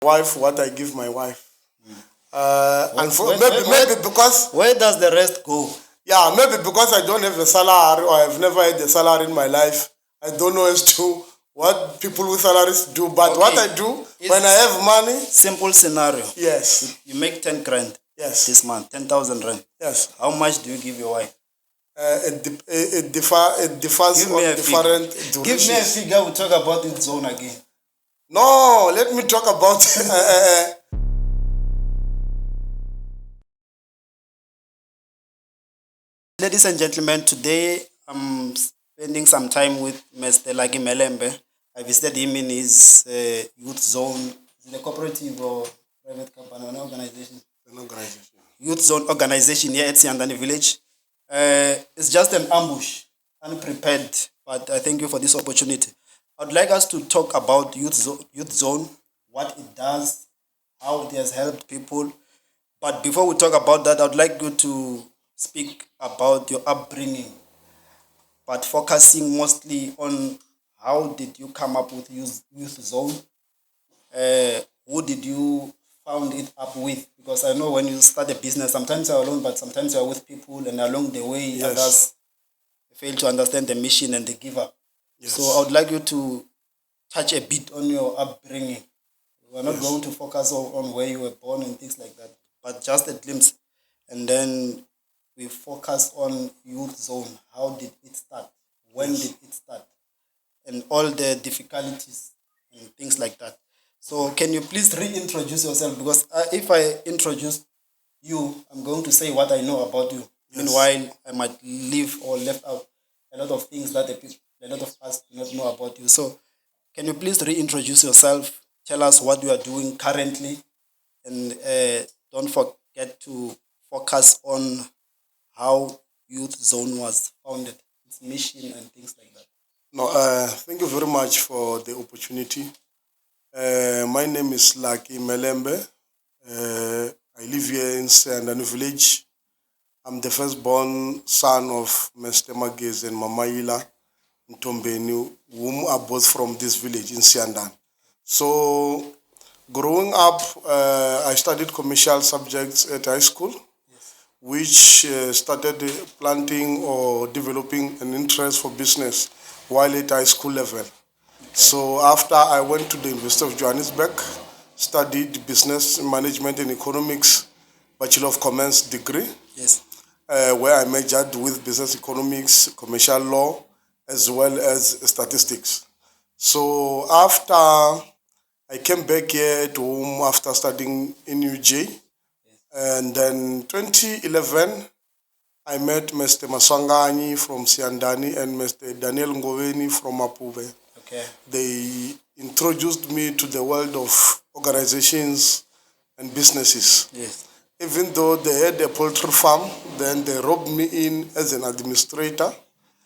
wife what I give my wife. And maybe because where does the rest go? Yeah, maybe because I don't have a salary or I've never had a salary in my life. I don't know as to what people with salaries do. But what I do when I have money. Simple scenario. Yes. You make 10 grand. Yes. This month, 10,000 rand. Yes. How much do you give your wife? It differs on different durations. Give me a figure. We'll talk about Youth Zone again. No, let me talk about. Ladies and gentlemen, today I'm spending some time with Mr. Lucky Mhelembe. I visited him in his Youth Zone. Is it a cooperative or private company or an organization? An organization. Youth Zone organization here at Siandani Village. It's just an ambush, unprepared, but I thank you for this opportunity. I'd like us to talk about Youth Zone, what it does, how it has helped people. But before we talk about that, I'd like you to speak about your upbringing, but focusing mostly on how did you come up with Youth Zone? Who did you found it up with? Because I know when you start a business, sometimes you're alone, but sometimes you're with people, and along the way, others fail to understand the mission and they give up. Yes. So I would like you to touch a bit on your upbringing. We're not going to focus on where you were born and things like that, but just a glimpse. And then we focus on Youth Zone. How did it start? When did it start? And all the difficulties and things like that. So can you please reintroduce yourself? Because if I introduce you, I'm going to say what I know about you. Yes. Meanwhile, I might leave or left out a lot of things that a lot of us do not know about you. So can you please reintroduce yourself? Tell us what you are doing currently. And don't forget to focus on how Youth Zone was founded, its mission and things like that. No, thank you very much for the opportunity. My name is Lucky Mhelembe. I live here in Siandani Village. I'm the firstborn son of Mr. Magez and Mama Ila Ntombeni, whom are both from this village in Siandani. So, growing up, I studied commercial subjects at high school, which started planting or developing an interest for business while at high school level. So after I went to the University of Johannesburg, studied business management and economics, Bachelor of Commerce degree, where I majored with business economics, commercial law, as well as statistics. So after I came back here at home after studying in UJ, and then 2011, I met Mr. Maswangani from Siandani and Mr. Daniel Ngoweni from Mapuve. Okay. They introduced me to the world of organizations and businesses. Yes. Even though they had a poultry farm, then they roped me in as an administrator.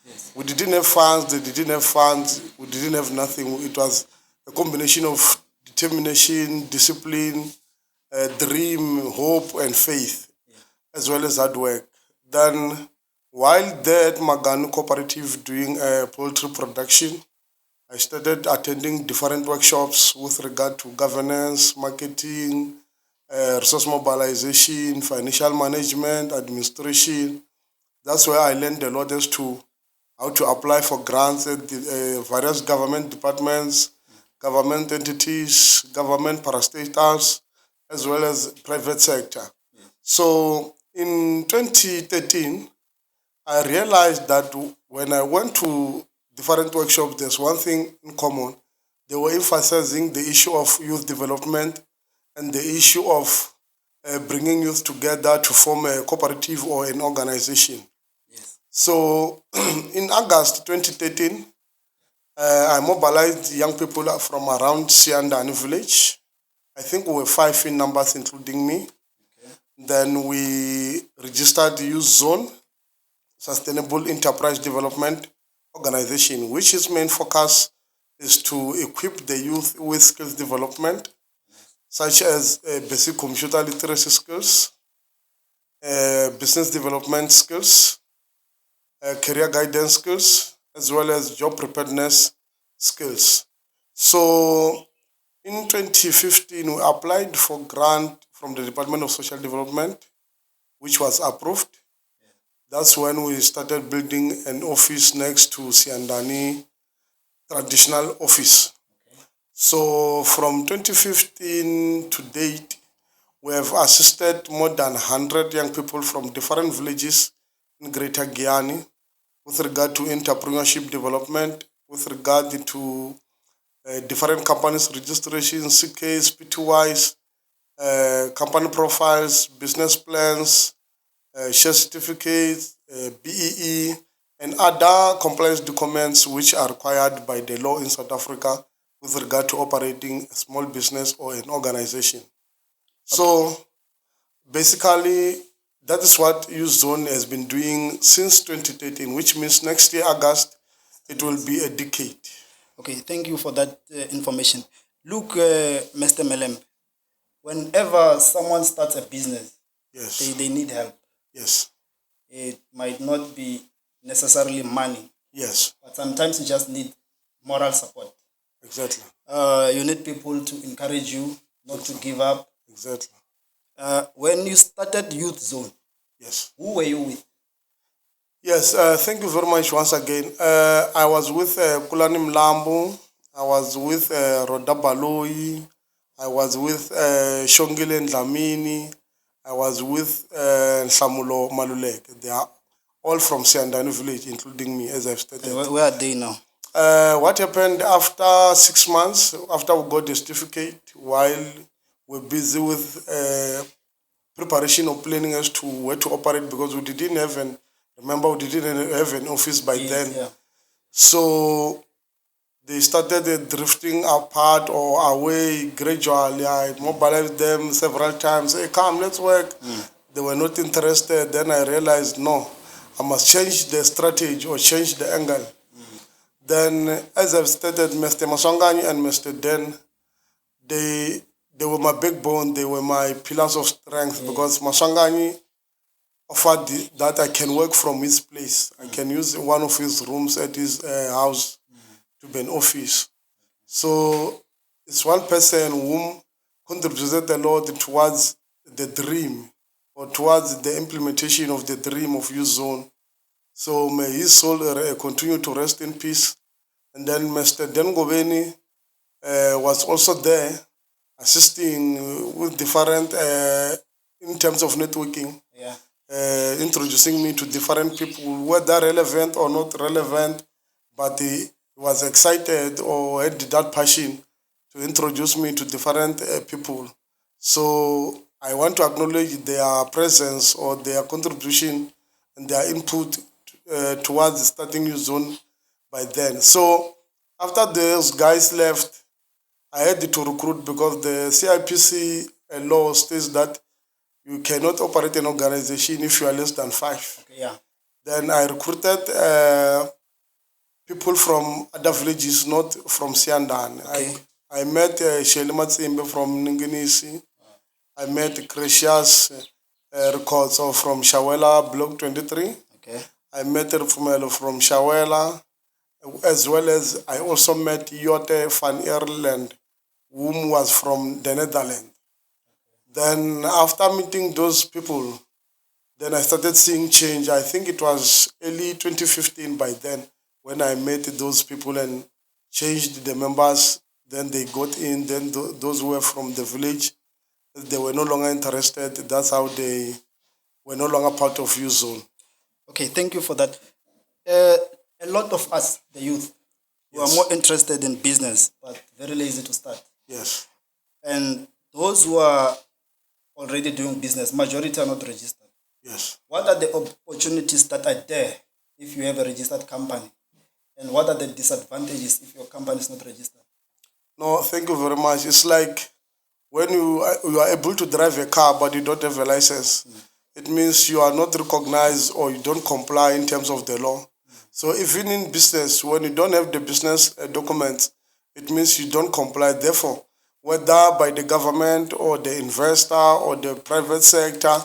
Yes. We didn't have funds, they didn't have funds, we didn't have nothing. It was a combination of determination, discipline, dream, hope, and faith, as well as hard work. Then, while there at Maganu Cooperative doing poultry production, I started attending different workshops with regard to governance, marketing, resource mobilization, financial management, administration. That's where I learned a lot as to how to apply for grants at the various government departments, government entities, government parastatals, as well as private sector. So in 2013, I realized that when I went to different workshops, there's one thing in common. They were emphasizing the issue of youth development and the issue of bringing youth together to form a cooperative or an organization. Yes. So in August 2013, I mobilized young people from around Siandani village. I think we were 5 in numbers, including me. Okay. Then we registered the Youth Zone, Sustainable Enterprise Development Organization, which its main focus is to equip the youth with skills development, such as basic computer literacy skills, business development skills, career guidance skills, as well as job preparedness skills. So In 2015, we applied for grant from the Department of Social Development, which was approved. That's when we started building an office next to Siandani traditional office. So from 2015 to date, we have assisted more than 100 young people from different villages in Greater Guyana with regard to entrepreneurship development, with regard to different companies registration, CKs, PTYs, company profiles, business plans, share certificates, BEE, and other compliance documents which are required by the law in South Africa with regard to operating a small business or an organization. So basically, that is what Youth Zone has been doing since 2013, which means next year, August, it will be a decade. Okay, thank you for that information. Look, Mr. Mhelembe, whenever someone starts a business, Yes. they need help. Yes. It might not be necessarily money, Yes. but sometimes you just need moral support. Exactly. You need people to encourage you not to give up. Exactly. When you started Youth Zone, Yes. who were you with? Yes, thank you very much once again. I was with Lucky Mhelembe. I was with Roda Baloi. I was with Shongile Dlamini. I was with Samulo Maluleke. They are all from Siandani village, including me, as I've stated. Where are they now? What happened after 6 months, after we got the certificate, while we're busy with preparation of planning as to where to operate, because we didn't have an office by then. Yeah. So they started drifting apart or away gradually. I mobilized them several times. Hey, come, let's work. They were not interested. Then I realized, no, I must change the strategy or change the angle. Then, as I've stated, Mr. Maswangani and Mr. Den, they were my backbone. They were my pillars of strength, because Maswangani offered that I can work from his place. I can use one of his rooms at his house to be an office. So it's one person whom contributed a lot towards the dream or towards the implementation of the dream of Youth Zone. So may his soul continue to rest in peace. And then Mr. Den Gobeni was also there assisting with different, in terms of networking. Yeah. Introducing me to different people, whether relevant or not relevant, but he was excited or had that passion to introduce me to different people. So I want to acknowledge their presence or their contribution and their input towards starting Youth Zone by then. So after those guys left, I had to recruit, because the CIPC law states that you cannot operate an organization if you are less than 5. Okay, yeah. Then I recruited people from other villages, not from Siandan. Okay. I met Sheli Matsimbe from Ninginisi. I met Crecious Records from Shawela, Block 23. Okay. I met Rufumelo from Shawela, as well as I also met Jote van Erland, whom was from the Netherlands. Then after meeting those people, then I started seeing change. I think it was early 2015 by then when I met those people and changed the members. Then they got in. Then those who were from the village, they were no longer interested. That's how they were no longer part of Youth Zone. Okay, thank you for that. A lot of us, the youth, who are more interested in business, but very lazy to start. Yes. And those who are already doing business, majority are not registered. Yes. What are the opportunities that are there if you have a registered company? And what are the disadvantages if your company is not registered? No, thank you very much. It's like when you are able to drive a car but you don't have a license, it means you are not recognized or you don't comply in terms of the law. So even in business, when you don't have the business documents, it means you don't comply. Therefore, whether by the government or the investor or the private sector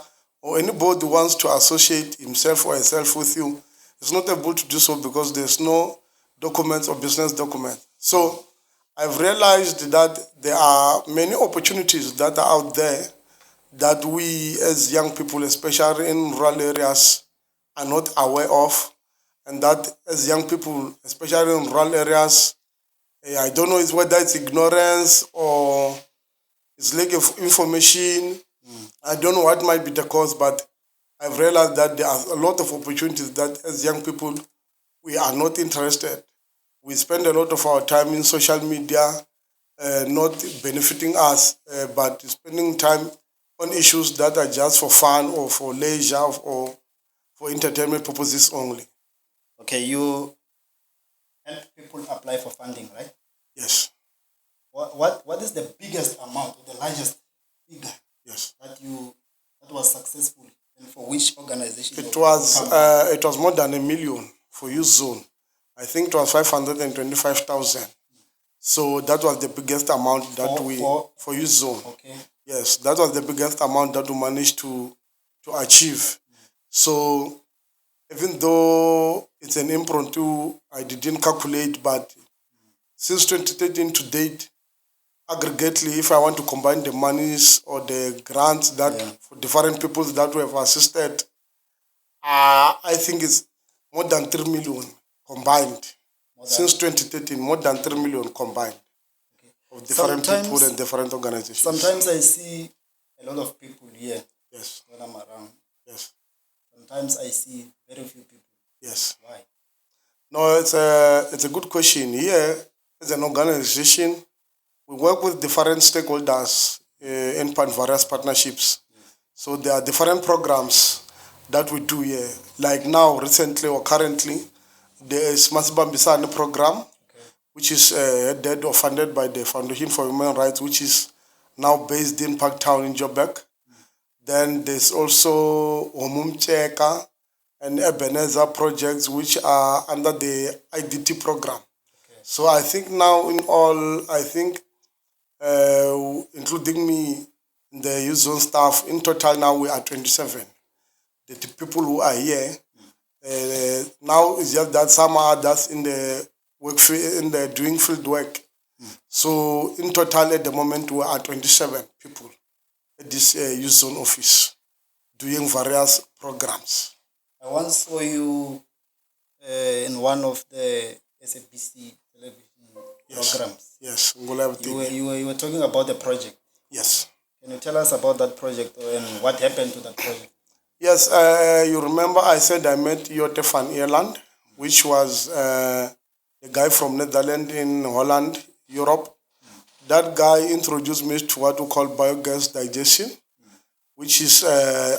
or anybody who wants to associate himself or herself with you, is not able to do so because there's no documents or business document. So I've realized that there are many opportunities that are out there that we as young people, especially in rural areas, are not aware of. And that as young people, especially in rural areas, I don't know whether it's ignorance or it's lack of information. I don't know what might be the cause, but I've realized that there are a lot of opportunities that as young people we are not interested. We spend a lot of our time in social media, not benefiting us, but spending time on issues that are just for fun or for leisure or for entertainment purposes only. Okay, you help people apply for funding, right? Yes, What is the biggest amount or the largest figure yes. that was successful and for which organization It or was company? it was more than 1 million for youth zone. I think it was 525,000. So that was the biggest amount that For we for for youth zone. okay. Yes, that was the biggest amount that we managed to achieve. So even though it's an impromptu, I didn't calculate, but since 2013 to date, aggregately, if I want to combine the monies or the grants that Yeah. for different people that we have assisted, I think it's more than 3 million combined. More than Since 2013, more than 3 million combined okay. of different people and Sometimes different organizations. sometimes I see a lot of people here Yes, when I'm around. yes, Sometimes I see very few people. yes. Why? No, it's a good question. Here, as an organization, we work with different stakeholders in various partnerships. So there are different programs that we do here. Like now, recently or currently, there is Masibambisane program, Okay. which is headed or funded by the Foundation for Human Rights, which is now based in Parktown in Joburg. Then there's also Omumcheka and Ebenezer projects, which are under the IDT program. Okay. So I think now, in all, I think, including me, the youth zone staff, in total now we are 27. The people who are here now it's just that some are others in the work in the doing field work. So in total at the moment we are 27 people at this youth zone office doing various programs. I once saw you in one of the SABC television Yes, programs. yes, Ngulab TV. You were talking about the project. Yes, Can you tell us about that project and what happened to that project? yes. You remember I said I met Jotte van Ierland, which was a guy from Netherlands in Holland, Europe. That guy introduced me to what we call biogas digestion, which is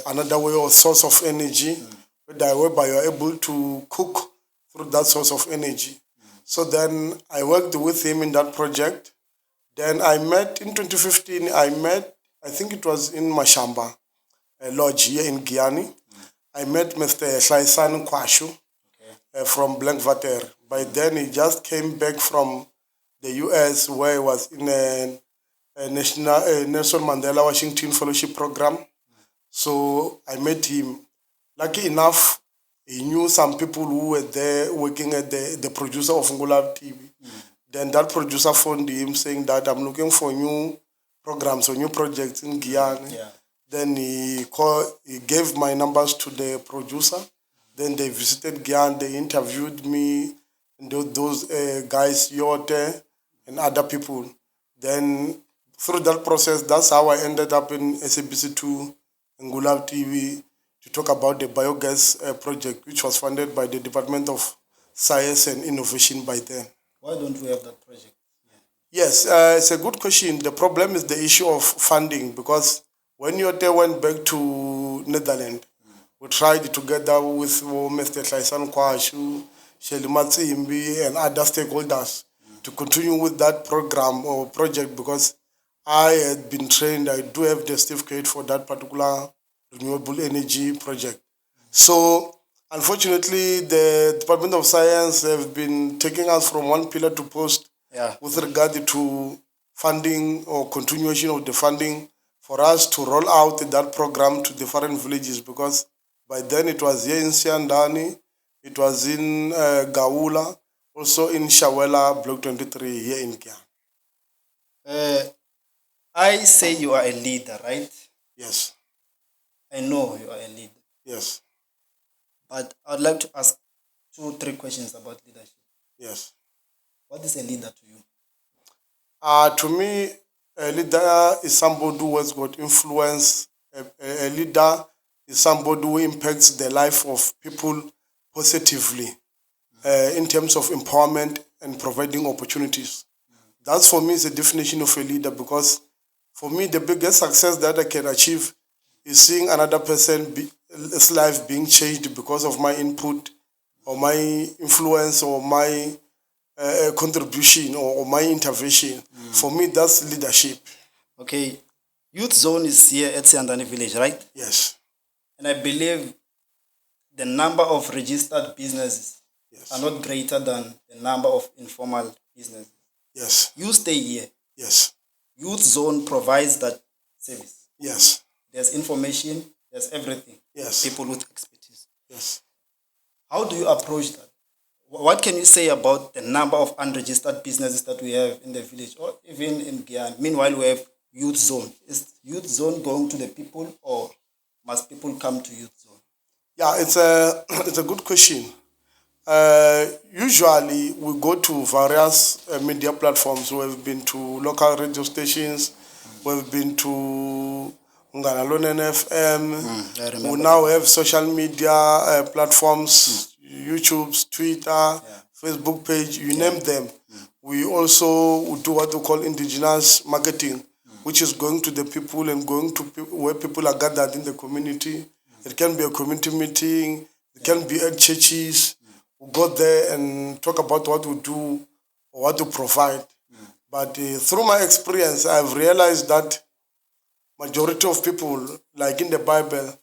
another way or source of energy, whereby you're able to cook through that source of energy. So then I worked with him in that project. Then I met in 2015, I think it was in Mashamba, a lodge here in Guyana. I met Mr. Hlaisan Kwashu Okay. from Blankwater. By then, he just came back from the US where he was in a national Nelson Mandela Washington Fellowship Program. So I met him. Lucky enough, he knew some people who were there working at the producer of Ngulab TV. Then that producer phoned him saying that I'm looking for new programs or new projects in Guyana. Yeah. Then he gave my numbers to the producer. Then they visited Guyana, they interviewed me, and those guys, Yote, and other people. Then through that process, that's how I ended up in SABC2 and Ngulab TV to talk about the biogas project, which was funded by the Department of Science and Innovation by then. Why don't we have that project? Yes, it's a good question. The problem is the issue of funding because when Yote went back to Netherlands, we tried together with Mr. Hlaisan Kwashu, Shelly Matsimbi, and other stakeholders to continue with that program or project because I had been trained, I do have the certificate for that particular renewable energy project. So, unfortunately, the Department of Science have been taking us from one pillar to post Yeah. with regard to funding or continuation of the funding for us to roll out that program to different villages because by then it was here in Siandani, it was in Gaula, also in Shawela, Block 23 here in Guyana. Uh, I say you are a leader, right? Yes, I know you are a leader. yes, But I'd like to ask 2, 3 questions about leadership. yes. What is a leader to you? To me, a leader is somebody who has got influence. A leader is somebody who impacts the life of people positively in terms of empowerment and providing opportunities. That's for me is the definition of a leader because for me the biggest success that I can achieve is seeing another person's life being changed because of my input or my influence or my contribution or my intervention. For me, that's leadership. Okay, Youth Zone is here at Siandani Village, right? Yes, And I believe the number of registered businesses are yes, not greater than the number of informal businesses. yes, You stay here. yes, Youth Zone provides that service. yes, There's information, there's everything. yes, People with expertise. yes. How do you approach that? What can you say about the number of unregistered businesses that we have in the village or even in Guyana? Meanwhile, we have Youth Zone. Is Youth Zone going to the people or must people come to Youth Zone? Yeah, it's it's a good question. Usually, we go to various media platforms. We've been to local radio stations. We've been to Nganalonen FM. I We remember. now have social media platforms, YouTube, Twitter, Facebook page, you name them. We also do what we call indigenous marketing, which is going to the people and going to where people are gathered in the community. It can be a community meeting. It can be at churches. We go there and talk about what we do or what we provide. But through my experience, I've realized that majority of people, like in the Bible,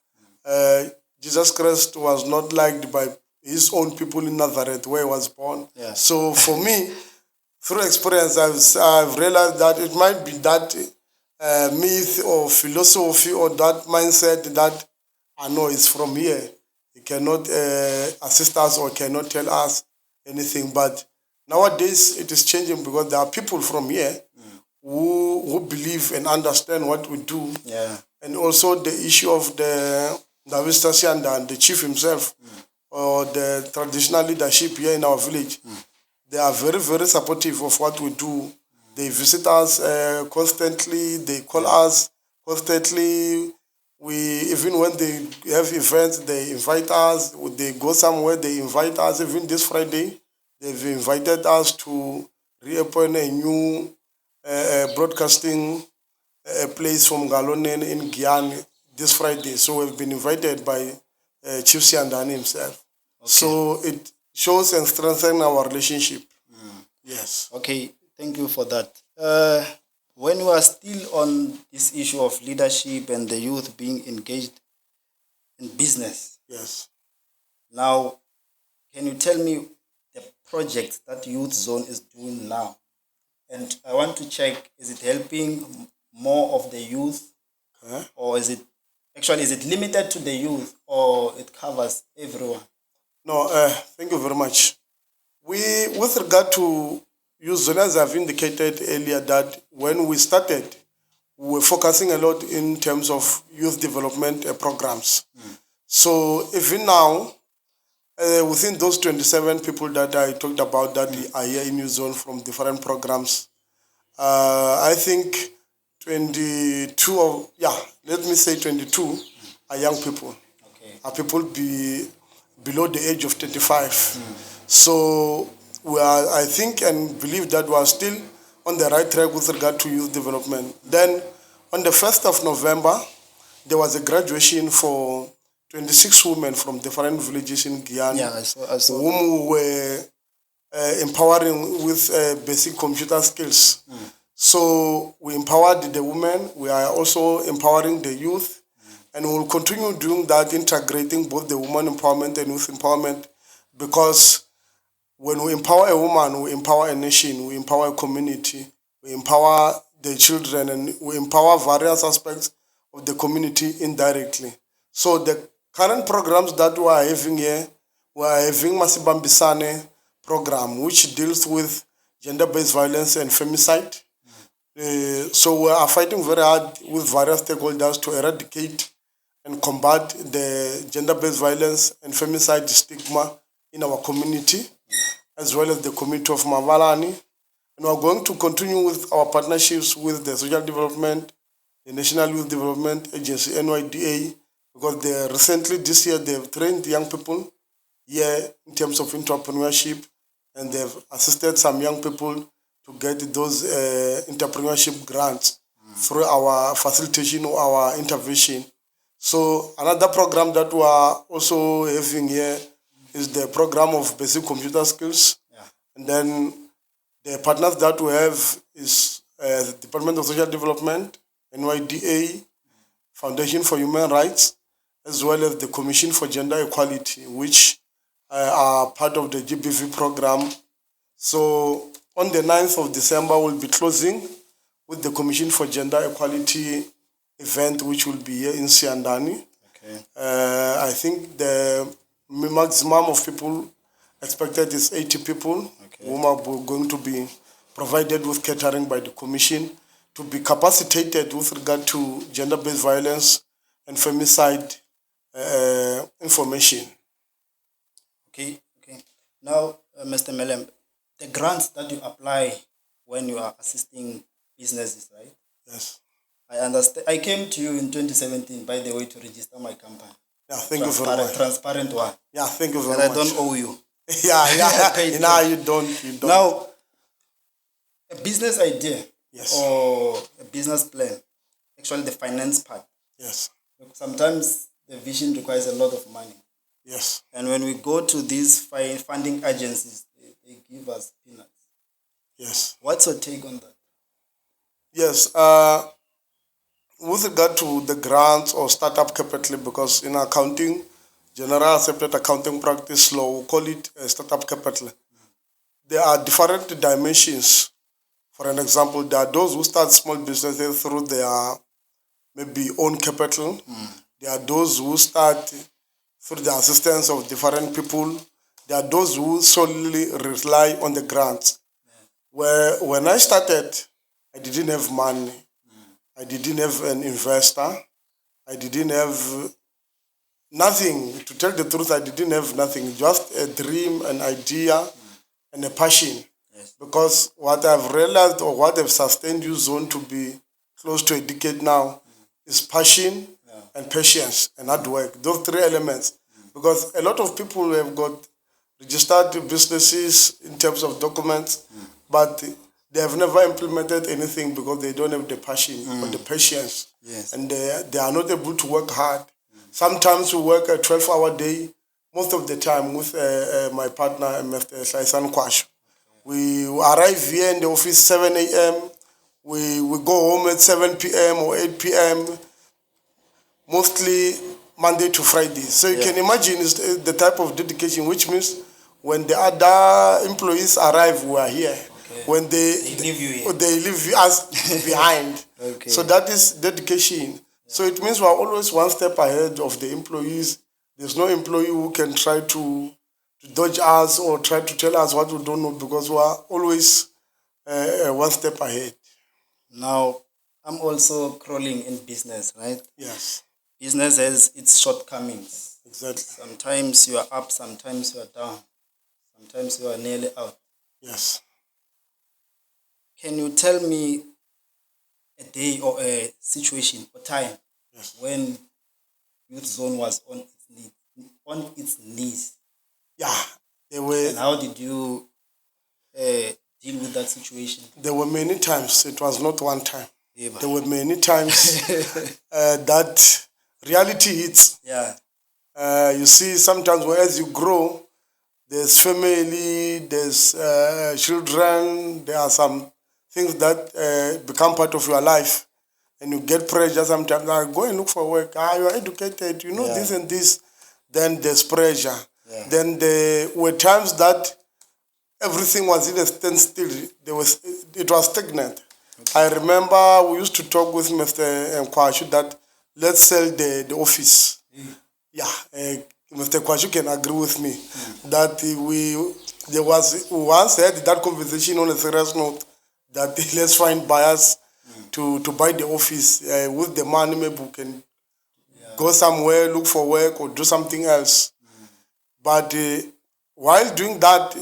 uh, Jesus Christ was not liked by his own people in Nazareth where he was born. Yeah. So for me, through experience, I've realized that it might be that myth or philosophy or that mindset that I know is from here. It cannot assist us or cannot tell us anything. But nowadays, it is changing because there are people from here who believe and understand what we do. Yeah. And also the issue of the Vistasianda and the chief himself or the traditional leadership here in our village. They are very, very supportive of what we do. They visit us constantly. They call us constantly. We even when they have events, they invite us. They go somewhere, they invite us. Even this Friday, they've invited us to reopen a new broadcasting place from Galonen in Guyana this Friday. So we've been invited by Chief Siandani himself. So it shows and strengthens our relationship. Yes. Okay, thank you for that. When we are still on this issue of leadership and the youth being engaged in business, Yes. now can you tell me the projects that Youth Zone is doing now? And I want to check, is it helping more of the youth Huh? or is it limited to the youth or it covers everyone? No, thank you very much. With regard to youth zone, as I've indicated earlier, that when we started, we were focusing a lot in terms of youth development programs. So even now, within those 27 people that I talked about that are here in Youth Zone from different programs, I think 22 of, let me say 22 are young people. Okay. Are people below the age of 25. So we are, I think and believe that we are still on the right track with regard to youth development. Then on the 1st of November, there was a graduation for 26 women from different villages in Guyana, Yeah, I saw whom we were empowering with basic computer skills. So we empowered the women. We are also empowering the youth. And we will continue doing that, integrating both the woman empowerment and youth empowerment, because when we empower a woman, we empower a nation, we empower a community, we empower the children, and we empower various aspects of the community indirectly. So the current programs that we are having here, we are having Masibambisane program, which deals with gender-based violence and femicide. So we are fighting very hard with various stakeholders to eradicate and combat the gender-based violence and femicide stigma in our community, as well as the community of Mavalani. And we are going to continue with our partnerships with the Social Development, the National Youth Development Agency, NYDA, because recently this year they have trained young people here in terms of entrepreneurship, and they've assisted some young people to get those entrepreneurship grants through our facilitation or our intervention. So another program that we are also having here is the program of basic computer skills. And then the partners that we have is the Department of Social Development, NYDA, Foundation for Human Rights, as well as the Commission for Gender Equality, which are part of the GBV program. So on the 9th of December, we'll be closing with the Commission for Gender Equality event, which will be here in Siandani. Okay. I think the maximum of people expected is 80 people, whom are going to be provided with catering by the Commission to be capacitated with regard to gender-based violence and femicide information. Okay. Now, Mr. Mhelembe, the grants that you apply when you are assisting businesses, right? Yes. I understand. I came to you in 2017, by the way, to register my company. Yeah, thank you very much. Transparent one. Yeah, thank you very And much. I don't owe you. yeah. No, you don't. Now, a business idea, yes, or a business plan, actually the finance part. Yes. Sometimes the vision requires a lot of money. Yes. And when we go to these funding agencies, they give us peanuts. Yes. What's your take on that? Yes. With regard to the grants or startup capital, because in accounting, general accepted accounting practice law, we call it startup capital. There are different dimensions. For an example, there are those who start small businesses through their maybe own capital. There are those who start through the assistance of different people. There are those who solely rely on the grants. Where when I started, I didn't have money. I didn't have an investor. I didn't have nothing. To tell the truth, I didn't have nothing. Just a dream, an idea, and a passion. Yes. Because what I've realized, or what have sustained Youth Zone to be close to a decade now, is passion and patience and hard work. Those three elements. Because a lot of people have got registered businesses in terms of documents, but they have never implemented anything because they don't have the passion or the patience. Yes. And they are not able to work hard. Sometimes we work a 12-hour day, most of the time with my partner, Mr. Saisan Kwash. We arrive here in the office 7 a.m., we go home at 7 p.m. or 8 p.m., mostly Monday to Friday. So you can imagine it's the type of dedication, which means when the other employees arrive, we are here. When they leave you here. They leave us behind. So that is dedication. So it means we are always one step ahead of the employees. There's no employee who can try to dodge us or try to tell us what we don't know, because we are always one step ahead. Now, I'm also crawling in business, right? Yes. Business has its shortcomings. Exactly. Sometimes you are up, sometimes you are down. Sometimes you are nearly out. Yes. Can you tell me a day or a situation or time when Youth Zone was on its knees? Yeah, they were. And how did you deal with that situation? There were many times. It was not one time. There were many times that reality hits. Yeah. You see, sometimes as you grow, there's family, there's children, there are some things that become part of your life, and you get pressure sometimes. Go and look for work. You are educated, you know this and this. Then there's pressure. Then there were times that everything was in a standstill. It was stagnant. I remember we used to talk with Mr. Kwashu that let's sell the office. Mr. Kwashu can agree with me that we once had that conversation on a serious note that let's find buyers to buy the office. With the money, maybe we can go somewhere, look for work, or do something else. But while doing that,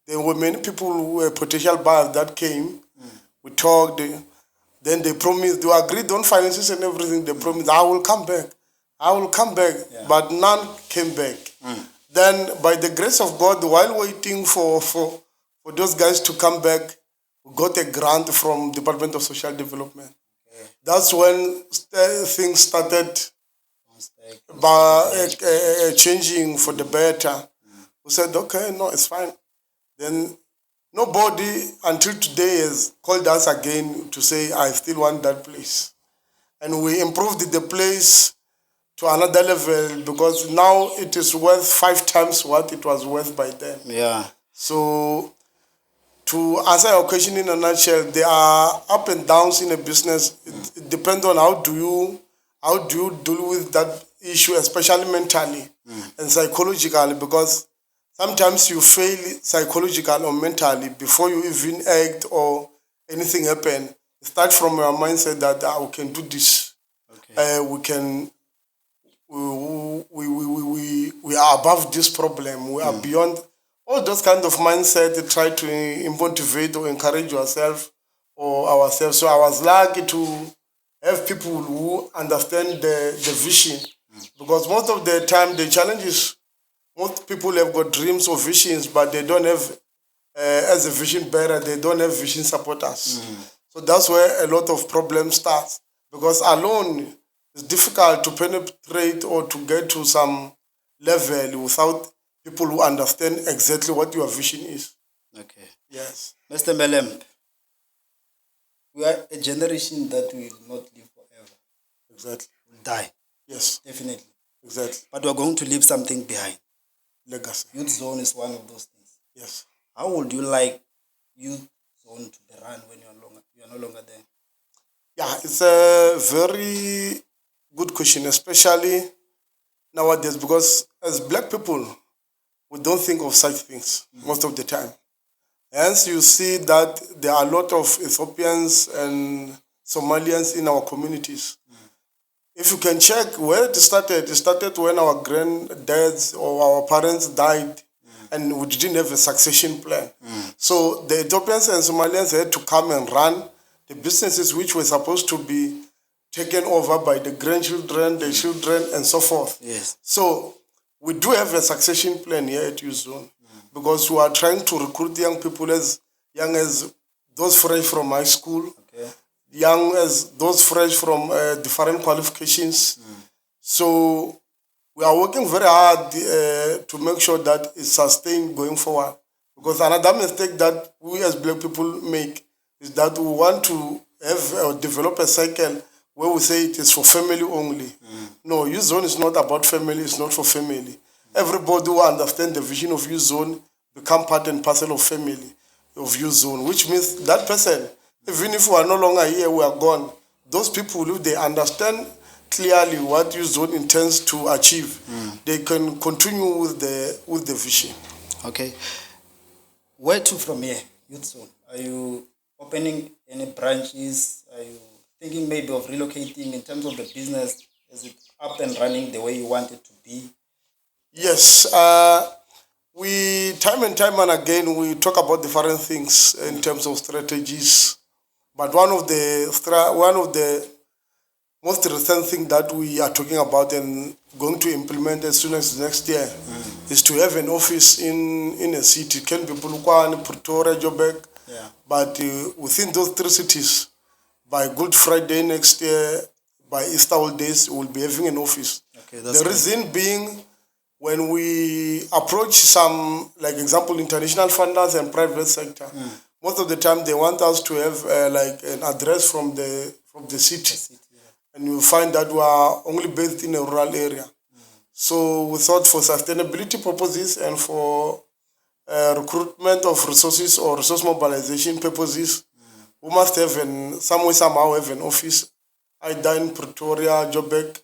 there were many people who were potential buyers that came. We talked. Then they promised, they agreed on finances and everything. They promised, I will come back. I will come back. But none came back. Then, by the grace of God, while waiting for those guys to come back, we got a grant from Department of Social Development. That's when things started changing for the better. We said, okay, no, it's fine. Then nobody until today has called us again to say, I still want that place. And we improved the place to another level because now it is worth 5 times what it was worth by then. Yeah. So to answer your question in a nutshell, there are up and downs in a business. It depends on how do you deal with that issue, especially mentally and psychologically, because sometimes you fail psychologically or mentally before you even act or anything happen. Start from your mindset that we can do this. We can. We are above this problem. We are beyond all those kind of mindset. Try to motivate or encourage yourself or ourselves. So I was lucky to have people who understand the vision, because most of the time the challenge is most people have got dreams or visions, but they don't have, as a vision bearer, they don't have vision supporters. So that's where a lot of problems start, because alone it's difficult to penetrate or to get to some level without people who understand exactly what your vision is. Okay. Yes. Mr. Mhelembe, we are a generation that will not live forever. Exactly. We'll die. Yes. Definitely. Exactly. But we're going to leave something behind. Legacy. Youth Zone is one of those things. Yes. How would you like Youth Zone to be run when you are no longer there? Yeah, it's a very good question, especially nowadays, because as black people, we don't think of such things most of the time. Hence, you see that there are a lot of Ethiopians and Somalians in our communities. If you can check where it started when our granddads or our parents died, and we didn't have a succession plan. So the Ethiopians and Somalians had to come and run the businesses which were supposed to be taken over by the grandchildren, the children, and so forth. Yes. So we do have a succession plan here at Youth Zone, because we are trying to recruit young people as young as those fresh from high school, young as those fresh from different qualifications. So we are working very hard to make sure that it's sustained going forward. Because another mistake that we as black people make is that we want to have or develop a cycle where we say it is for family only. No, Youth Zone is not about family, it's not for family. Everybody who understands the vision of Youth Zone become part and parcel of family of Youth Zone, which means that person, even if we are no longer here, we are gone. Those people, if they understand clearly what Youth Zone intends to achieve, they can continue with the vision. Okay. Where to from here, Youth Zone? Are you opening any branches? Are you thinking maybe of relocating in terms of the business? Is it up and running the way you want it to be? Yes. We time and again we talk about different things in terms of strategies, but one of the most recent thing that we are talking about and going to implement as soon as next year is to have an office in a city. It can be Polokwane, Pretoria, Joburg, but within those 3 cities, by Good Friday next year, by Easter holidays, we'll be having an office. Okay, that's the reason being, when we approach some, like example, international funders and private sector, most of the time they want us to have like an address from the city. And you find that we are only based in a rural area. So we thought for sustainability purposes and for recruitment of resources or resource mobilization purposes, we must have somehow have an office either in Pretoria, Joburg,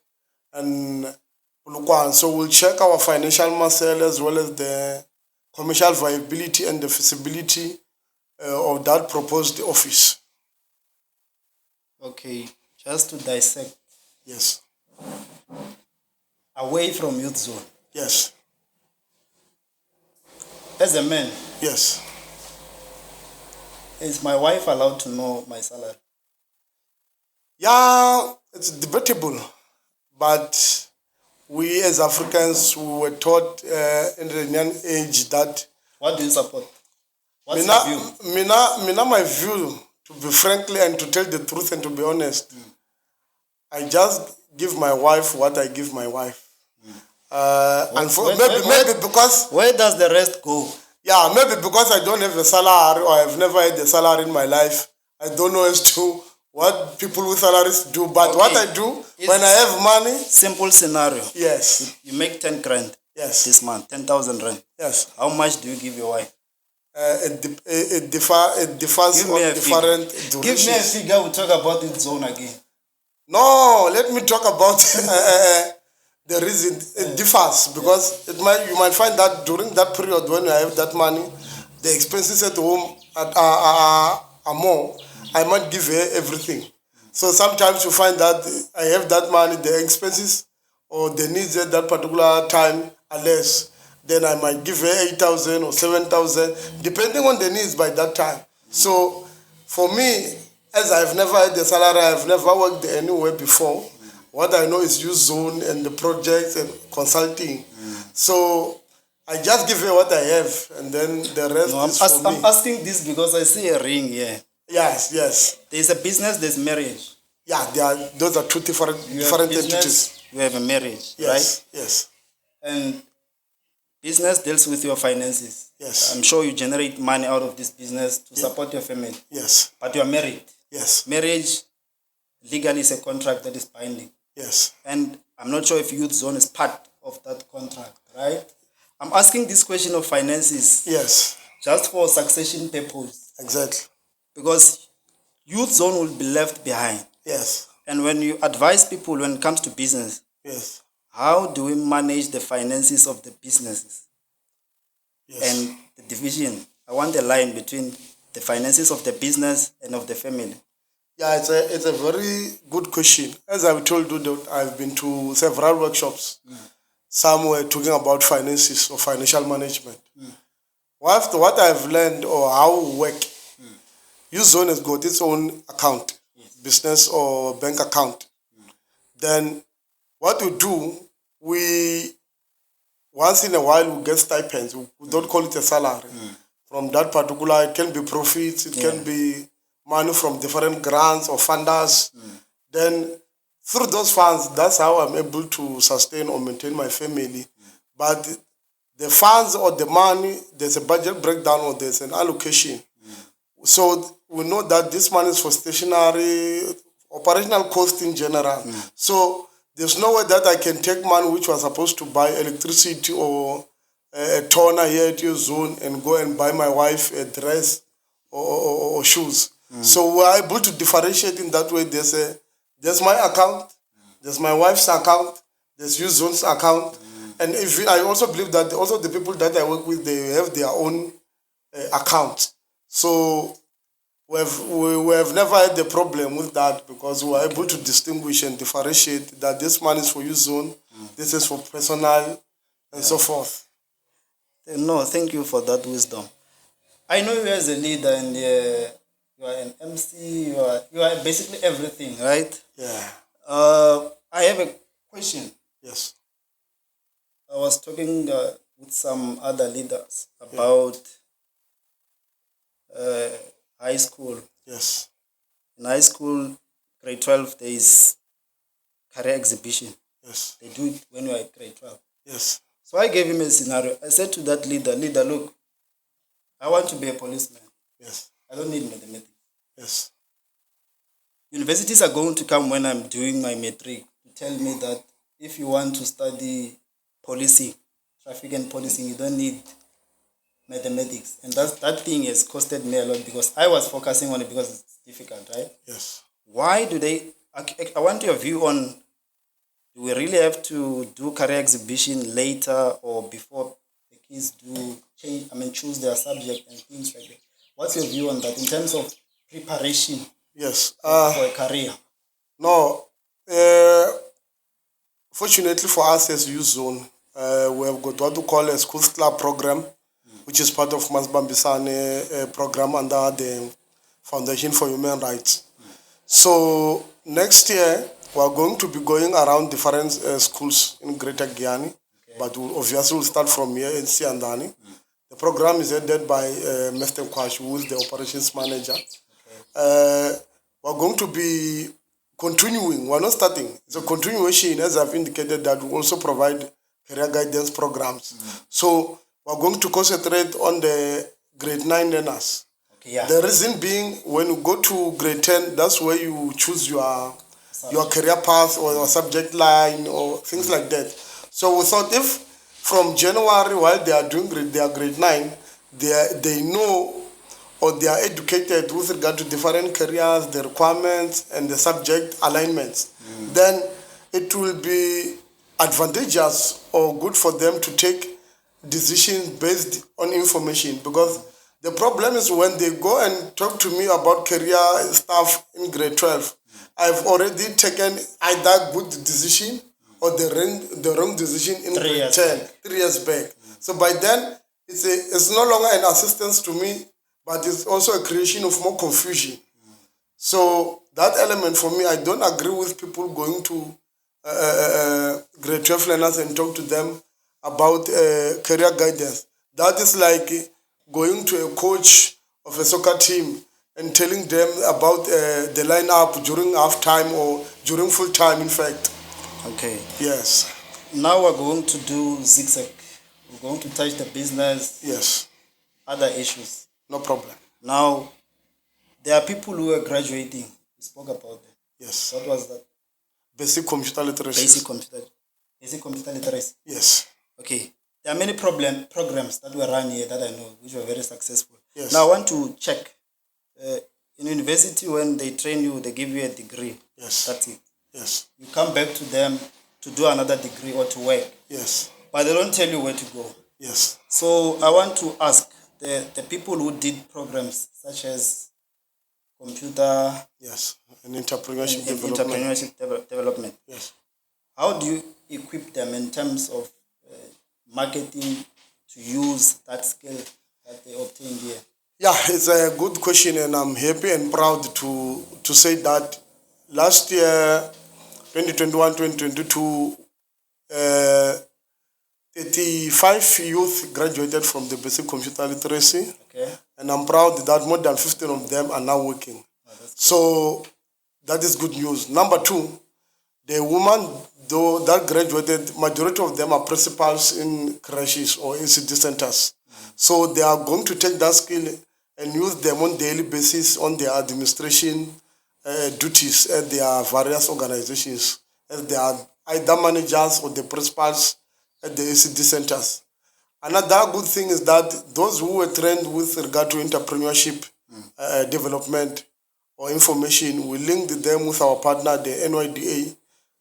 and Polokwane. So we'll check our financial muscle as well as the commercial viability and the feasibility of that proposed office. Okay, just to dissect, Yes, away from youth zone. yes, As a man, yes. is my wife allowed to know my salary? Yeah, it's debatable, but we as Africans we were taught in a young age that What do you support? What's mina, your view? mina, my view, to be frankly and to tell the truth and to be honest, I just give my wife what I give my wife. And for maybe because Where does the rest go? yeah, maybe because I don't have a salary or I've never had a salary in my life, I don't know as to what people with salaries do. But what I do when I have money, Simple scenario. yes, You make 10 grand yes, this month, 10,000 rand. yes. How much do you give your wife? It differs Give me on a different figure. durations. Give me a figure. We'll talk about this zone again. No, let me talk about the reason. It differs because you might find that during that period when I have that money, the expenses at home are more. I might give her everything. So sometimes you find that I have that money, the expenses or the needs at that particular time are less. Then I might give her 8,000 or 7,000, depending on the needs by that time. So for me, as I've never had a salary, I've never worked anywhere before. What I know is youth zone and the projects and consulting. So I just give her what I have, and then the rest No, is for me. I'm asking this because I see a ring here. Yes, yes. There's a business, there's marriage. Yeah, those are two different You have business, entities. you have a marriage, Yes, right? yes, And business deals with your finances. yes, I'm sure you generate money out of this business to support your family. yes, But you are married. yes, Marriage legally is a contract that is binding. yes, And I'm not sure if youth zone is part of that contract, right? I'm asking this question of finances yes, just for succession purpose exactly. because youth zone will be left behind. Yes, And when you advise people when it comes to business, yes, how do we manage the finances of the businesses yes. and the division? I want a line between the finances of the business and of the family. Yeah, it's a very good question. As I've told you, that I've been to several workshops. Some were talking about finances or financial management. What I've learned or how we work, youth zone has got its own account, business or bank account. Then what we do, we once in a while we get stipends. We don't call it a salary. From that particular, it can be profits, it can be money from different grants or funders. Then through those funds, that's how I'm able to sustain or maintain my family. But the funds or the money, there's a budget breakdown or there's an allocation. So we know that this money is for stationary, operational cost in general. So there's no way that I can take money which was supposed to buy electricity or a toner here at your zone and go and buy my wife a dress or shoes. So we're able to differentiate in that way. There's my account, there's my wife's account, there's your zone's account. And if I also believe that also the people that I work with, they have their own accounts. So we have never had a problem with that because we are able to distinguish and differentiate that this money is for your zone, this is for personal, and so forth. No, thank you for that wisdom. I know you as a leader and you are an MC, you are basically everything, right? Yeah. I have a question. Yes. I was talking with some other leaders about high school. Yes. In high school, grade 12, there is career exhibition. Yes. They do it when you are at grade 12. Yes. So I gave him a scenario. I said to that leader, look, I want to be a policeman. Yes. I don't need mathematics. Yes. Universities are going to come when I'm doing my matric to tell me that if you want to study policing, traffic and policing, you don't need mathematics. And that thing has costed me a lot because I was focusing on it because it's difficult, right? Yes. Why do they... I want your view on, do we really have to do career exhibition later or before the kids do choose their subject and things like that? What's your view on that in terms of preparation Yes. for a career? No. Fortunately for us as Youth Zone, we have got what we call a Schools Club program, which is part of Masbambisane program under the Foundation for Human Rights. So next year, we are going to be going around different schools in Greater Guyana, but we'll obviously we'll start from here in Siandani. The program is headed by Mr. Kwash, who is the operations manager. We're going to be continuing. We're not starting. It's a continuation, as I've indicated, that we also provide career guidance programs. So we're going to concentrate on the grade 9 learners. Okay, yeah. The reason being, when you go to grade 10, that's where you choose your career path or your subject line or things like that. So we thought if from January, while they are doing their grade 9, they know or they are educated with regard to different careers, the requirements, and the subject alignments, then it will be advantageous or good for them to take decisions based on information. Because the problem is when they go and talk to me about career stuff in grade 12, I've already taken either good decision or the wrong decision in grade 10, 3 years back. So by then, it's no longer an assistance to me, but it's also a creation of more confusion. So that element for me, I don't agree with people going to grade 12 learners and talk to them about career guidance. That is like going to a coach of a soccer team and telling them about the lineup during half time or during full time, in fact. Okay. Yes. Now we're going to do zigzag. We're going to touch the business. Yes. Other issues. No problem. Now, there are people who are graduating. We spoke about that. Yes. What was that? Basic computer literacy. Basic computer literacy. Yes. Okay. There are many programs that were run here that I know, which were very successful. Yes. Now, I want to check. In university, when they train you, they give you a degree. Yes. That's it. Yes. You come back to them to do another degree or to work. Yes. But they don't tell you where to go. Yes. So I want to ask the people who did programs such as computer. Yes. And entrepreneurship development. Yes. How do you equip them in terms of marketing to use that skill that they obtained here? Yeah, it's a good question, and I'm happy and proud to say that last year, 2021-2022, 35 youth graduated from the basic computer literacy. Okay. And I'm proud that more than 15 of them are now working. So that is good news. Number two, the women, though that graduated, majority of them are principals in crashes or ECD centers. So they are going to take that skill and use them on daily basis on their administration duties at their various organizations, as they are either managers or the principals at the ECD centers. Another good thing is that those who were trained with regard to entrepreneurship development or information, we linked them with our partner, the NYDA.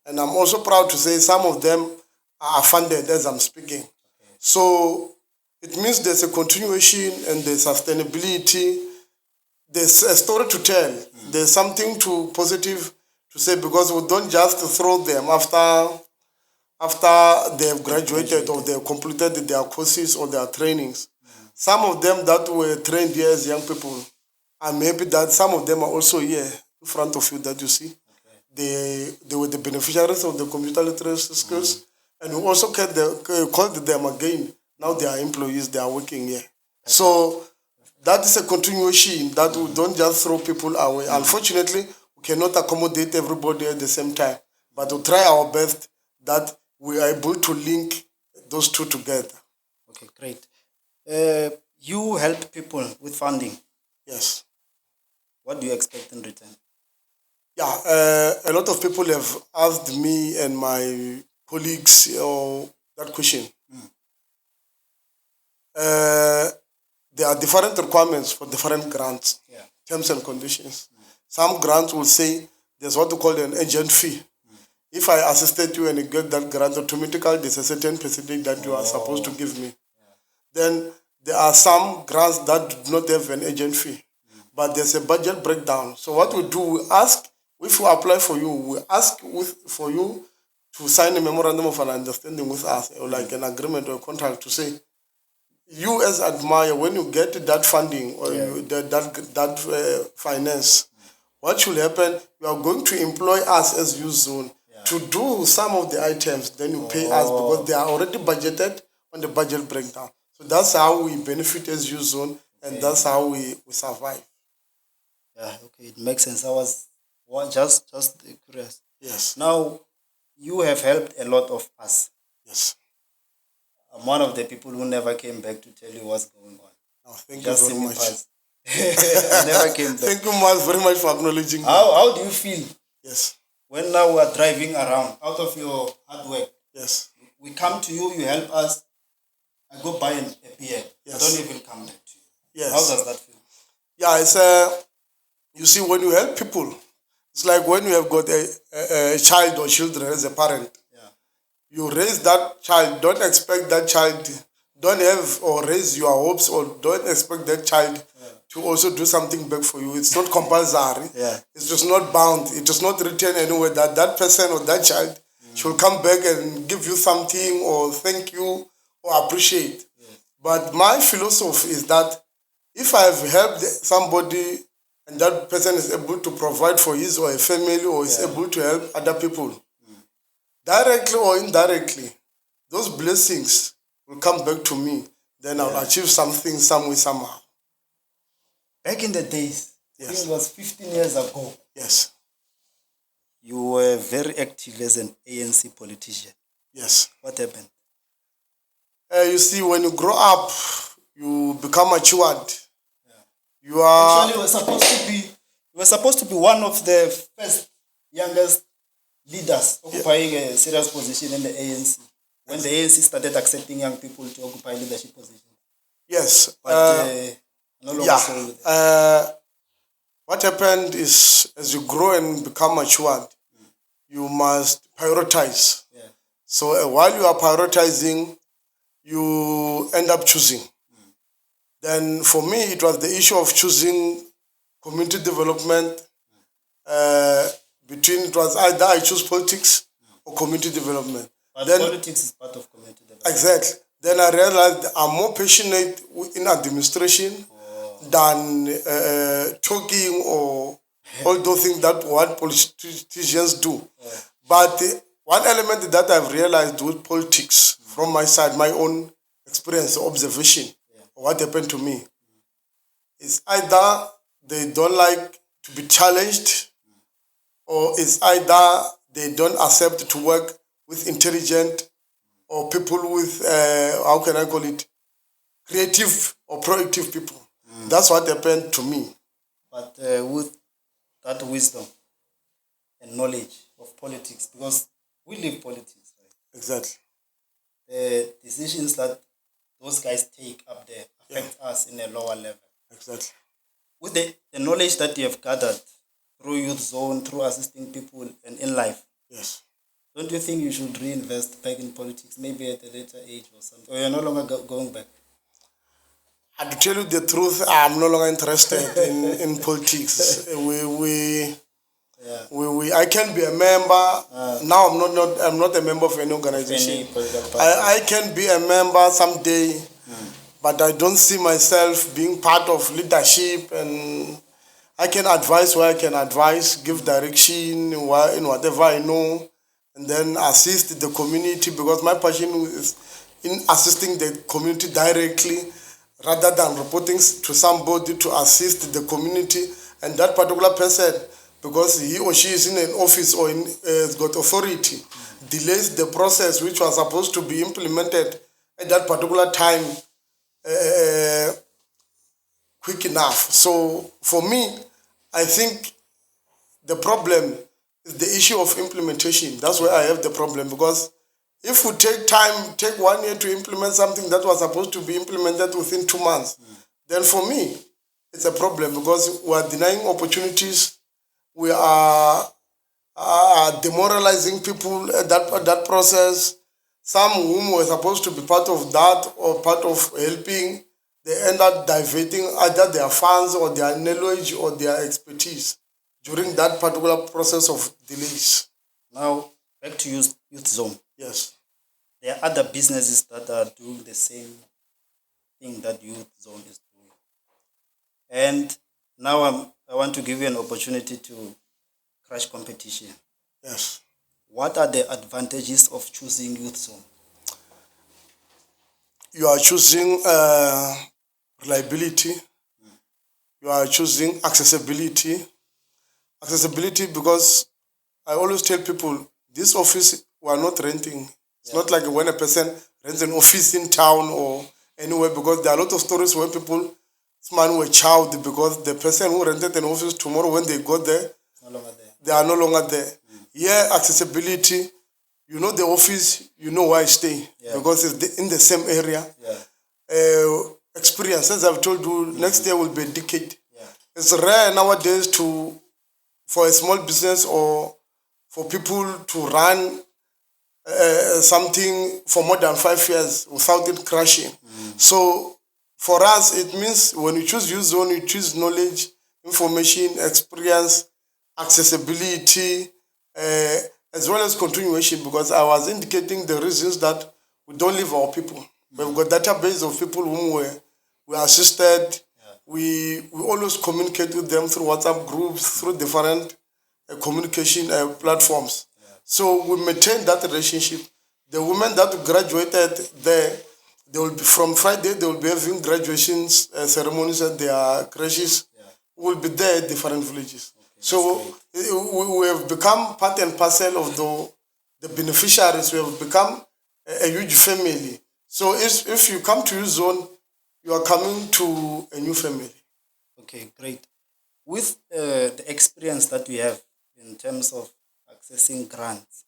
And I'm also proud to say some of them are funded as I'm speaking. So it means there's a continuation and there's sustainability. There's a story to tell. There's something positive to say, because we don't just throw them after they've graduated or they've completed their courses or their trainings. Some of them that were trained here as young people, I'm happy that some of them are also here in front of you that you see. They were the beneficiaries of the computer literacy skills, and we also called them again. Now they are employees, they are working here. So that is a continuation that we don't just throw people away. Unfortunately, we cannot accommodate everybody at the same time, but we try our best that we are able to link those two together. Okay, great. You help people with funding. Yes. What do you expect in return? Yeah, a lot of people have asked me and my colleagues that question. There are different requirements for different grants, terms and conditions. Some grants will say there's what we call an agent fee. If I assisted you and you get that grant, automatically there's a certain percentage that you are supposed to give me. Then there are some grants that do not have an agent fee, but there's a budget breakdown. So what we do, we ask, if we apply for you, we ask for you to sign a memorandum of an understanding with us, or like an agreement or a contract to say, you as admire, when you get that funding or that finance, what should happen? You are going to employ us as youth zone to do some of the items. Then you pay us because they are already budgeted on the budget breakdown. So that's how we benefit as youth zone, and that's how we survive. Yeah, okay, it makes sense. I was just curious. Yes. Now, you have helped a lot of us. Yes. I'm one of the people who never came back to tell you what's going on. Oh, thank Just you see very me much. pass. I never came back. Thank you very much for acknowledging. How do you feel Yes. when now we are driving around out of your hard work? Yes. We come to you, you help us. I go buy a beer. Yes. I don't even come back to you. Yes. How does that feel? Yeah, it's you see, when you help people, it's like when you have got a child or children as a parent. Yeah. You raise that child. Don't expect that child. Don't have or raise your hopes, or don't expect that child to also do something back for you. It's not compulsory. Yeah. It's just not bound. It is not written anywhere that that person or that child should come back and give you something or thank you or appreciate. But my philosophy is that if I have helped somebody and that person is able to provide for his or a family, or is able to help other people, directly or indirectly, those blessings will come back to me. Then I'll achieve something some way, somehow. Back in the days, I Yes. think it was 15 years ago, Yes. you were very active as an ANC politician. Yes. What happened? You see, when you grow up, you become matured. You are. Actually, you were supposed to be one of the first youngest leaders occupying a serious position in the ANC. When the ANC started accepting young people to occupy leadership positions. Yes. But no longer so with it. What happened is, as you grow and become matured, you must prioritize. Yeah. So while you are prioritizing, you end up choosing. Then for me, it was the issue of choosing community development. Between, it was either I choose politics or community development. But Then politics is part of community development. exactly. Then I realized I'm more passionate in administration than talking or all those things that what politicians do. But one element that I've realized with politics, from my side, my own experience, observation, what happened to me, is either they don't like to be challenged, or it's either they don't accept to work with intelligent or people with, how can I call it, creative or proactive people. That's what happened to me. But with that wisdom and knowledge of politics, because we live politics, right? Exactly. The decisions that those guys take up there affect us in a lower level. Exactly. With the knowledge that you have gathered through youth zone, through assisting people and in life, Yes. don't you think you should reinvest back in politics, maybe at a later age or something? Or you're no longer going back? And to tell you the truth, I'm no longer interested in politics. I can be a member. Now I'm not a member of any organization. Any political party? I can be a member someday, but I don't see myself being part of leadership. And I can advise where I can advise, give direction in whatever I know, and then assist the community, because my passion is in assisting the community directly, rather than reporting to somebody to assist the community and that particular person, because he or she is in an office or has got authority, delays the process which was supposed to be implemented at that particular time quick enough. So for me, I think the problem is the issue of implementation. That's where I have the problem, because if we take 1 year to implement something that was supposed to be implemented within 2 months, then for me, it's a problem, because we are denying opportunities. We are demoralizing people at that process. Some whom were supposed to be part of that or part of helping they end up diverting either their funds or their knowledge or their expertise during that particular process of delays. Now, back to Youth Zone. Yes. There are other businesses that are doing the same thing that Youth Zone is doing. And now I want to give you an opportunity to crash competition. Yes. What are the advantages of choosing Youth Zone? You are choosing reliability. You are choosing accessibility. Accessibility because I always tell people, this office we are not renting. It's not like when a person rents an office in town or anywhere, because there are a lot of stories where people, this man were chowed because the person who rented an office, tomorrow when they got there, No longer there. they are no longer there. Yeah, accessibility. You know the office, you know where I stay because it's in the same area. Experience, as I've told you, next year will be a decade. It's rare nowadays for a small business or for people to run something for more than 5 years without it crashing. So for us, it means when you choose Youth Zone, you choose knowledge, information, experience, accessibility, as well as continuation, because I was indicating the reasons that we don't leave our people. We've got database of people whom we assisted. We always communicate with them through WhatsApp groups, through different communication platforms. So we maintain that relationship. The women that graduated there, they will be from Friday. They will be having graduation ceremonies at their creches. Will be there at different villages. So we have become part and parcel of the beneficiaries. We have become a huge family. So if you come to Youth Zone, you are coming to a new family. Okay, great. With the experience that we have in terms of accessing grants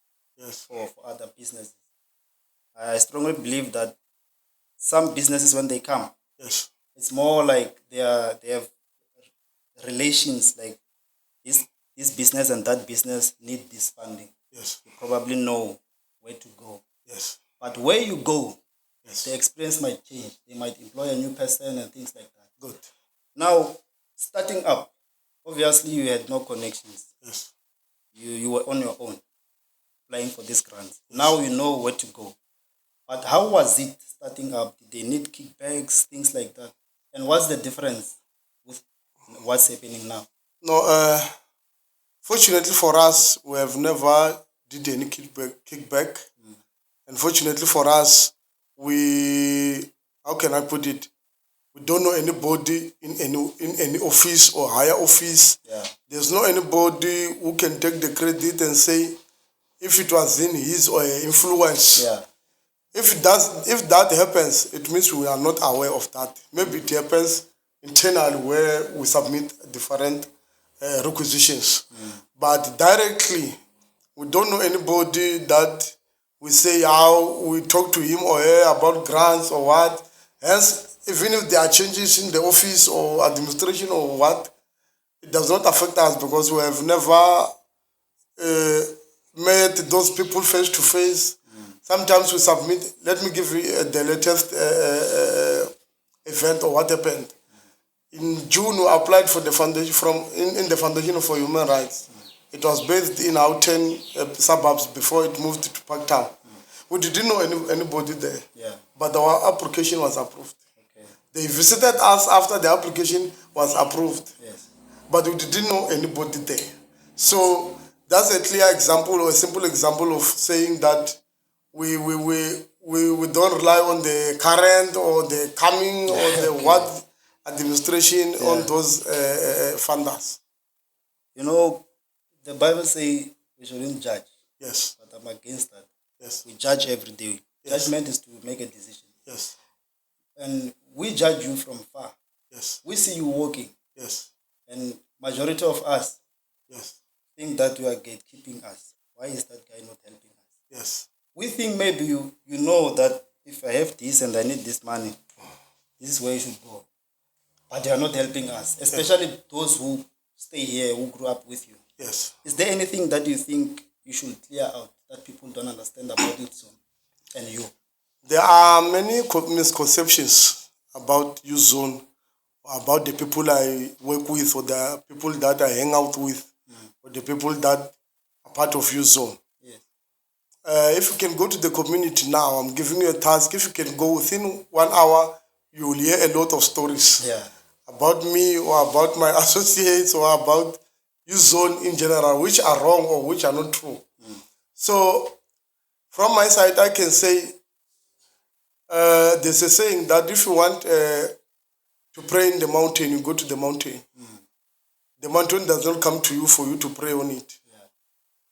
for other businesses, I strongly believe that some businesses, when they come, it's more like they have relations, like this business and that business need this funding. You probably know where to go. But where you go, the experience might change. They might employ a new person and things like that. Good. Now, starting up, obviously you had no connections. You were on your own, applying for this grant. Now you know where to go. But how was it starting up? Did they need kickbacks, things like that? And what's the difference with what's happening now? No, fortunately for us, we have never did any kickback. And fortunately for us, how can I put it? We don't know anybody in any office or higher office. There's no anybody who can take the credit and say if it was in his or her influence. If that happens, it means we are not aware of that. Maybe it happens internally where we submit different requisitions. But directly, we don't know anybody that we say how we talk to him or her about grants or what. Hence, even if there are changes in the office or administration or what, it does not affect us because we have never met those people face to face. Sometimes we submit. Let me give you the latest event or what happened. In June, we applied for the foundation in the Foundation for Human Rights. It was based in our 10 suburbs before it moved to Parktown. We didn't know anybody there, but our application was approved. They visited us after the application was approved, but we didn't know anybody there. So that's a clear example or a simple example of saying that we don't rely on the current or the coming or the what administration on those funders. You know, the Bible says we shouldn't judge. But I'm against that. We judge every day. Judgment is to make a decision. And we judge you from far. We see you walking. And majority of us think that you are gatekeeping us. Why is that guy not helping us? We think maybe you know that if I have this and I need this money, this is where you should go. But they are not helping us, especially those who stay here, who grew up with you. Is there anything that you think you should clear out that people don't understand about it and you? There are many misconceptions about youth zone, about the people I work with, or the people that I hang out with, or the people that are part of youth zone. Yes. If you can go to the community now, I'm giving you a task. If you can go within 1 hour, you will hear a lot of stories about me or about my associates or about youth zone in general, which are wrong or which are not true. So from my side, I can say there's a saying that if you want to pray in the mountain, you go to the mountain. The mountain does not come to you for you to pray on it.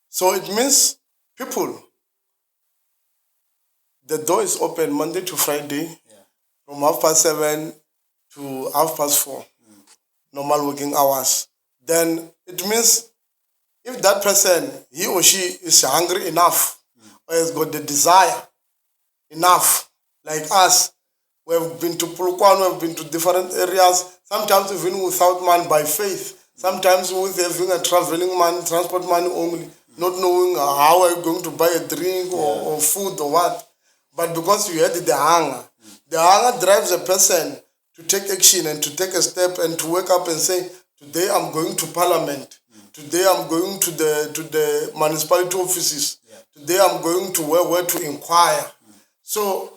So it means people, the door is open Monday to Friday from 7:30 to 4:30, normal working hours. Then it means if that person, he or she is hungry enough or has got the desire enough, like us, we have been to Pulukwan, we have been to different areas, sometimes even without man by faith, sometimes with having a traveling man, transport money only, not knowing how are you going to buy a drink or food or what. But because you had the hunger drives a person to take action and to take a step and to wake up and say, today I'm going to parliament. Today I'm going to the municipality offices. Today I'm going to where to inquire. So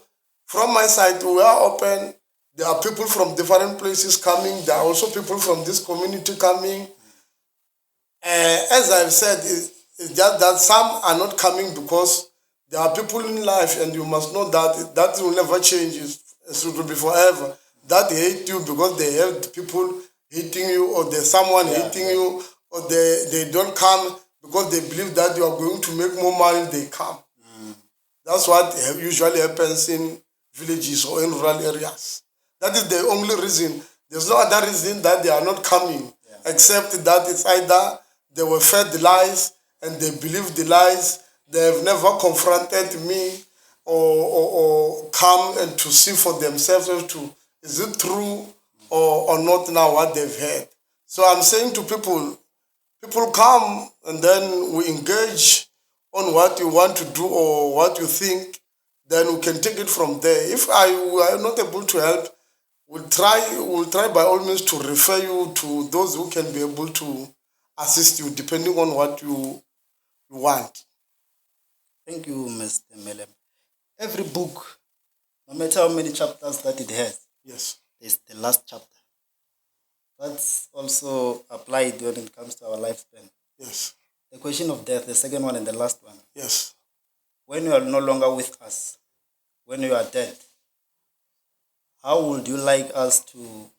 from my side, we are open. There are people from different places coming. There are also people from this community coming. As I've said, it's just that some are not coming because there are people in life, and you must know that will never change. It will be forever. That hate you because they have people hating you, or there's someone hating you, or they don't come because they believe that you are going to make more money, they come. That's what usually happens in villages or in rural areas. That is the only reason. There's no other reason that they are not coming, except that it's either they were fed the lies and they believe the lies. They have never confronted me or come and to see for themselves is it true or not now what they've heard. So I'm saying to people come and then we engage on what you want to do or what you think, then we can take it from there. If we are not able to help, we'll try by all means to refer you to those who can be able to assist you depending on what you want. Thank you, Mr. Mhelembe. Every book, no matter how many chapters that it has, is the last chapter. That's also applied when it comes to our lifespan. Yes. The question of death, the second one and the last one. Yes. When you are no longer with us, when you are dead, how would you like us to,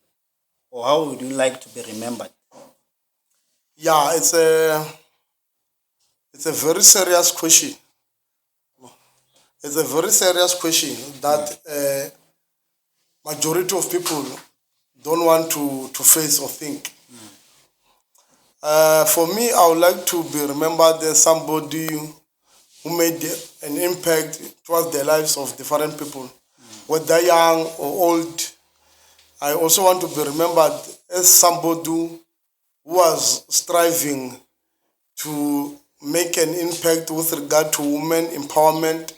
or how would you like to be remembered? Yeah, it's a very serious question. It's a very serious question that majority of people don't want to face or think. For me, I would like to be remembered as somebody who made an impact towards the lives of different people, whether young or old. I also want to be remembered as somebody who was striving to make an impact with regard to women empowerment,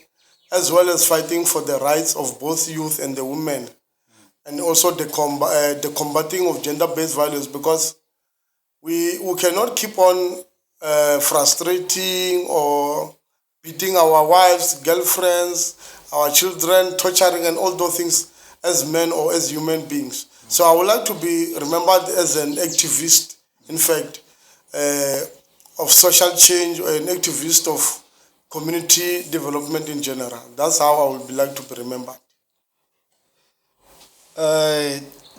as well as fighting for the rights of both youth and the women, and also the combating of gender-based violence, because we cannot keep on frustrating or beating our wives, girlfriends, our children, torturing and all those things as men or as human beings. So I would like to be remembered as an activist, in fact, of social change, or an activist of community development in general. That's how I would like to be remembered.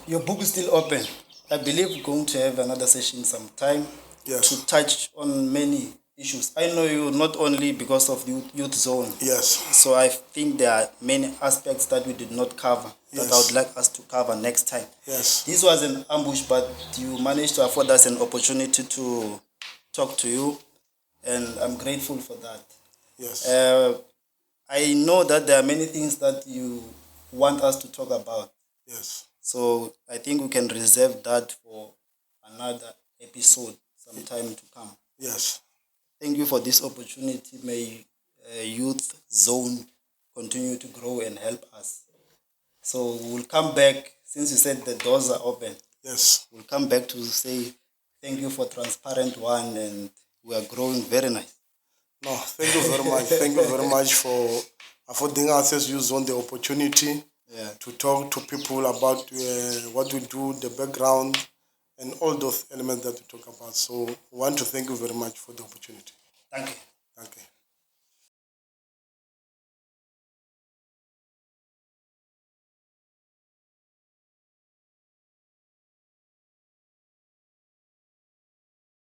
Your book is still open. I believe we're going to have another session sometime to touch on many issues. I know you not only because of youth zone. Yes. So I think there are many aspects that we did not cover that I would like us to cover next time. Yes. This was an ambush, but you managed to afford us an opportunity to talk to you, and I'm grateful for that. Yes. I know that there are many things that you want us to talk about. Yes. So I think we can reserve that for another episode sometime to come. Yes. Thank you for this opportunity. May Youth Zone continue to grow and help us. So we'll come back since you said the doors are open, Yes. we'll come back to say thank you for transparent one, and we are growing very nice. No, thank you very much. Thank you very much for affording us as you on the opportunity to talk to people about what we do, the background, and all those elements that we talk about. So I want to thank you very much for the opportunity. Thank you.